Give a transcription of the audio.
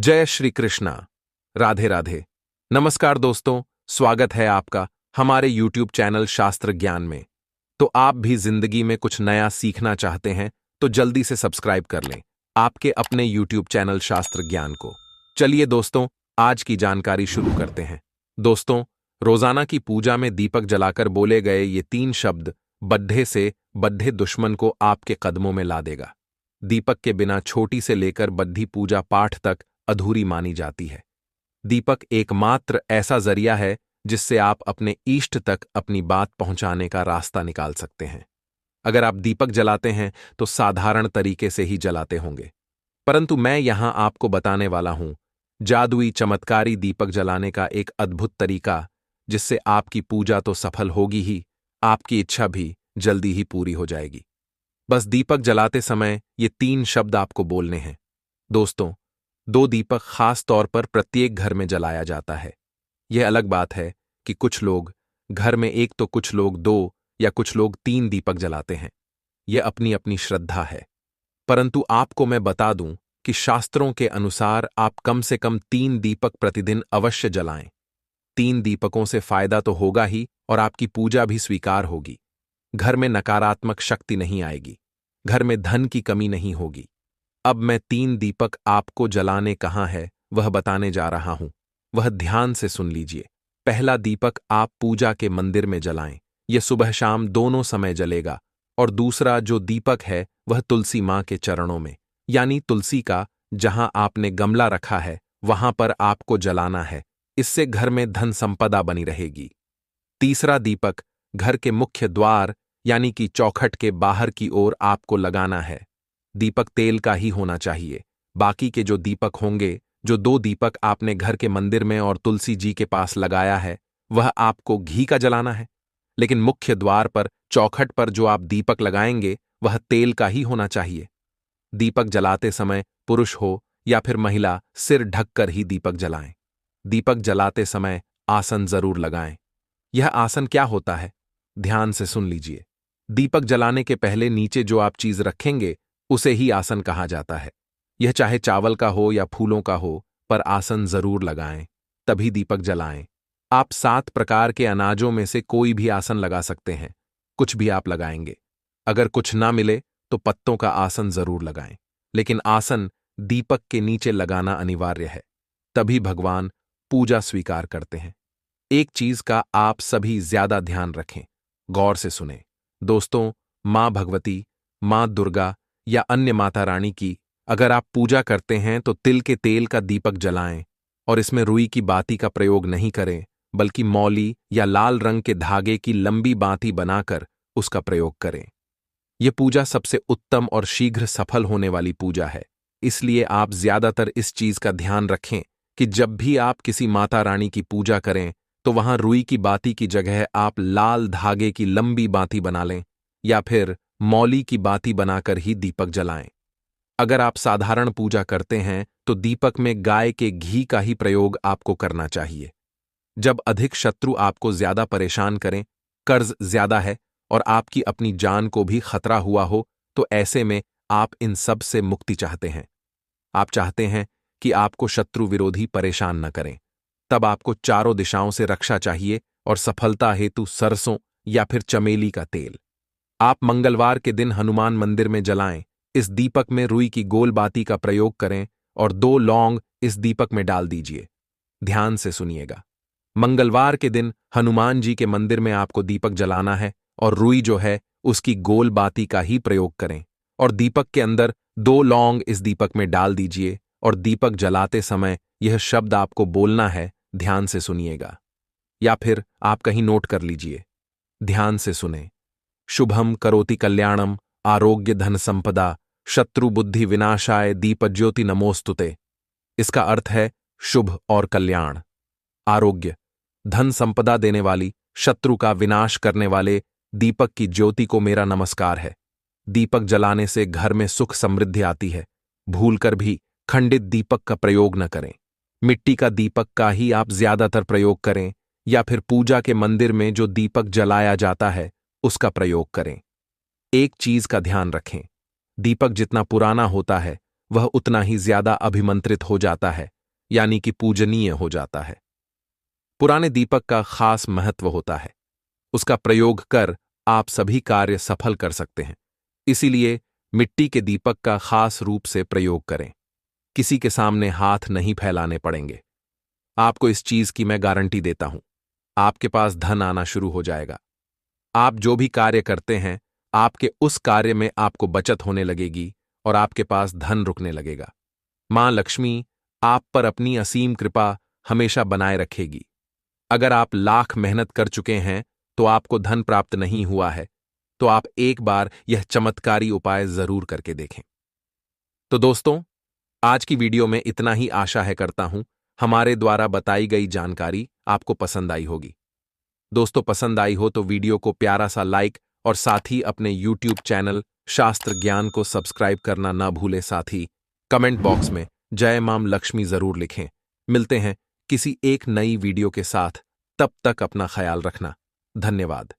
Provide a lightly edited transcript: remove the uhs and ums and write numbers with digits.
जय श्री कृष्णा। राधे राधे। नमस्कार दोस्तों, स्वागत है आपका हमारे YouTube चैनल शास्त्र ज्ञान में। तो आप भी जिंदगी में कुछ नया सीखना चाहते हैं तो जल्दी से सब्सक्राइब कर लें आपके अपने YouTube चैनल शास्त्र ज्ञान को। चलिए दोस्तों, आज की जानकारी शुरू करते हैं। दोस्तों, रोजाना की पूजा में दीपक जलाकर बोले गए ये 3 शब्द बड्ढे से बड्ढे दुश्मन को आपके कदमों में ला देगा। दीपक के बिना छोटी से लेकर बड्ढी पूजा पाठ तक अधूरी मानी जाती है। दीपक एकमात्र ऐसा जरिया है जिससे आप अपने इष्ट तक अपनी बात पहुंचाने का रास्ता निकाल सकते हैं। अगर आप दीपक जलाते हैं तो साधारण तरीके से ही जलाते होंगे, परंतु मैं यहां आपको बताने वाला हूं जादुई चमत्कारी दीपक जलाने का एक अद्भुत तरीका, जिससे आपकी पूजा तो सफल होगी ही, आपकी इच्छा भी जल्दी ही पूरी हो जाएगी। बस दीपक जलाते समय ये 3 शब्द आपको बोलने हैं। दोस्तों, 2 दीपक खास तौर पर प्रत्येक घर में जलाया जाता है। यह अलग बात है कि कुछ लोग घर में 1 तो कुछ लोग 2 या कुछ लोग 3 दीपक जलाते हैं। यह अपनी अपनी श्रद्धा है, परंतु आपको मैं बता दूं कि शास्त्रों के अनुसार आप कम से कम 3 दीपक प्रतिदिन अवश्य जलाएं। 3 दीपकों से फायदा तो होगा ही और आपकी पूजा भी स्वीकार होगी। घर में नकारात्मक शक्ति नहीं आएगी, घर में धन की कमी नहीं होगी। अब मैं 3 दीपक आपको जलाने कहाँ है वह बताने जा रहा हूं, वह ध्यान से सुन लीजिए। पहला दीपक आप पूजा के मंदिर में जलाएं, यह सुबह शाम दोनों समय जलेगा। और दूसरा जो दीपक है वह तुलसी मां के चरणों में, यानी तुलसी का जहां आपने गमला रखा है वहां पर आपको जलाना है। इससे घर में धन संपदा बनी रहेगी। तीसरा दीपक घर के मुख्य द्वार यानी कि चौखट के बाहर की ओर आपको लगाना है। दीपक तेल का ही होना चाहिए। बाकी के जो दीपक होंगे, जो 2 दीपक आपने घर के मंदिर में और तुलसी जी के पास लगाया है, वह आपको घी का जलाना है। लेकिन मुख्य द्वार पर चौखट पर जो आप दीपक लगाएंगे वह तेल का ही होना चाहिए। दीपक जलाते समय पुरुष हो या फिर महिला सिर ढककर ही दीपक जलाएं। दीपक जलाते समय आसन जरूर लगाएं। यह आसन क्या होता है, ध्यान से सुन लीजिए। दीपक जलाने के पहले नीचे जो आप चीज रखेंगे उसे ही आसन कहा जाता है। यह चाहे चावल का हो या फूलों का हो, पर आसन जरूर लगाएं, तभी दीपक जलाएं। आप 7 प्रकार के अनाजों में से कोई भी आसन लगा सकते हैं, कुछ भी आप लगाएंगे। अगर कुछ ना मिले तो पत्तों का आसन जरूर लगाएं, लेकिन आसन दीपक के नीचे लगाना अनिवार्य है, तभी भगवान पूजा स्वीकार करते हैं। एक चीज का आप सभी ज्यादा ध्यान रखें, गौर से सुने। दोस्तों, मां भगवती, मां दुर्गा या अन्य माता रानी की अगर आप पूजा करते हैं तो तिल के तेल का दीपक जलाएं और इसमें रुई की बाती का प्रयोग नहीं करें, बल्कि मौली या लाल रंग के धागे की लंबी बाती बनाकर उसका प्रयोग करें। यह पूजा सबसे उत्तम और शीघ्र सफल होने वाली पूजा है। इसलिए आप ज्यादातर इस चीज का ध्यान रखें कि जब भी आप किसी माता रानी की पूजा करें तो वहां रुई की बाती की जगह आप लाल धागे की लंबी बाती बना लें या फिर मौली की बाती बनाकर ही दीपक जलाएं। अगर आप साधारण पूजा करते हैं तो दीपक में गाय के घी का ही प्रयोग आपको करना चाहिए। जब अधिक शत्रु आपको ज्यादा परेशान करें, कर्ज ज्यादा है और आपकी अपनी जान को भी खतरा हुआ हो, तो ऐसे में आप इन सब से मुक्ति चाहते हैं। आप चाहते हैं कि आपको शत्रु विरोधी परेशान न करें, तब आपको चारों दिशाओं से रक्षा चाहिए और सफलता हेतु सरसों या फिर चमेली का तेल आप मंगलवार के दिन हनुमान मंदिर में जलाएं। इस दीपक में रुई की गोल बाती का प्रयोग करें और 2 लौंग इस दीपक में डाल दीजिए। ध्यान से सुनिएगा। मंगलवार के दिन हनुमान जी के मंदिर में आपको दीपक जलाना है और रुई जो है उसकी गोल बाती का ही प्रयोग करें और दीपक के अंदर 2 लौंग इस दीपक में डाल दीजिए और दीपक जलाते समय यह शब्द आपको बोलना है, ध्यान से सुनिएगा। या फिर आप कहीं नोट कर लीजिए, ध्यान से सुने। शुभम करोति कल्याणम आरोग्य धन संपदा शत्रु बुद्धि विनाशाय दीपज्योति नमोस्तुते। इसका अर्थ है शुभ और कल्याण, आरोग्य, धन संपदा देने वाली, शत्रु का विनाश करने वाले दीपक की ज्योति को मेरा नमस्कार है। दीपक जलाने से घर में सुख समृद्धि आती है। भूलकर भी खंडित दीपक का प्रयोग न करें। मिट्टी का दीपक का ही आप ज्यादातर प्रयोग करें या फिर पूजा के मंदिर में जो दीपक जलाया जाता है उसका प्रयोग करें। एक चीज का ध्यान रखें, दीपक जितना पुराना होता है वह उतना ही ज्यादा अभिमंत्रित हो जाता है, यानी कि पूजनीय हो जाता है। पुराने दीपक का खास महत्व होता है। उसका प्रयोग कर आप सभी कार्य सफल कर सकते हैं। इसीलिए मिट्टी के दीपक का खास रूप से प्रयोग करें। किसी के सामने हाथ नहीं फैलाने पड़ेंगे। आपको इस चीज की मैं गारंटी देता हूं, आपके पास धन आना शुरू हो जाएगा। आप जो भी कार्य करते हैं, आपके उस कार्य में आपको बचत होने लगेगी और आपके पास धन रुकने लगेगा। मां लक्ष्मी आप पर अपनी असीम कृपा हमेशा बनाए रखेगी। अगर आप लाख मेहनत कर चुके हैं तो आपको धन प्राप्त नहीं हुआ है, तो आप एक बार यह चमत्कारी उपाय जरूर करके देखें। तो दोस्तों, आज की वीडियो में इतना ही। आशा है करता हूं हमारे द्वारा बताई गई जानकारी आपको पसंद आई होगी। दोस्तों, पसंद आई हो तो वीडियो को प्यारा सा लाइक और साथ ही अपने यूट्यूब चैनल शास्त्र ज्ञान को सब्सक्राइब करना ना भूलें। साथ ही कमेंट बॉक्स में जय मां लक्ष्मी जरूर लिखें। मिलते हैं किसी एक नई वीडियो के साथ। तब तक अपना ख्याल रखना। धन्यवाद।